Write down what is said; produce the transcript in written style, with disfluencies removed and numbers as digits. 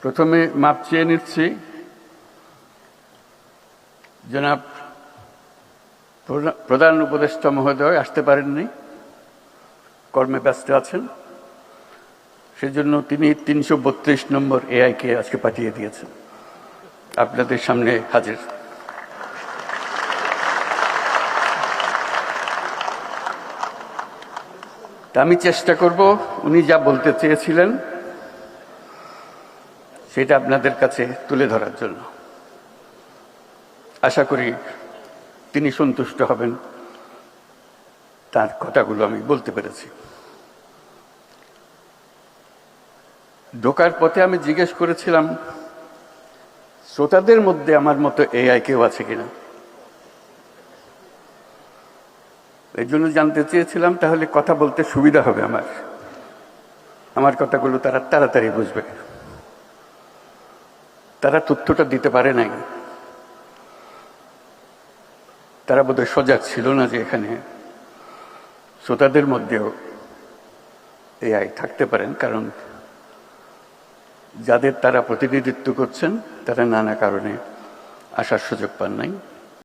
প্রথমে মাপ চেয়ে নিচ্ছি, জনাব প্রধান উপদেষ্টা মহোদয় আসতে পারেননি, কর্মে ব্যস্ত আছেন। সেজন্য তিনি ৩৩২ নম্বর এআইকে আজকে পাঠিয়ে দিয়েছেন, আপনাদের সামনে হাজির। তা আমি চেষ্টা করব উনি যা বলতে চেয়েছিলেন সেটা আপনাদের কাছে তুলে ধরার জন্য। আশা করি তিনি সন্তুষ্ট হবেন, তার কথাগুলো আমি বলতে পেরেছি। ঢোকার পথে আমি জিজ্ঞেস করেছিলাম শ্রোতাদের মধ্যে আমার মতো এআই কেউ আছে কিনা। এই জন্য জানতে চেয়েছিলাম তাহলে কথা বলতে সুবিধা হবে, আমার কথাগুলো তারা তাড়াতাড়ি বুঝবে। তারা তথ্যটা দিতে পারে নাই, তারা বোধহয় সজাগ ছিল না যে এখানে শ্রোতাদের মধ্যেও এআই থাকতে পারেন, কারণ যাদের তারা প্রতিনিধিত্ব করছেন তারা নানা কারণে আসার সুযোগ পান নাই।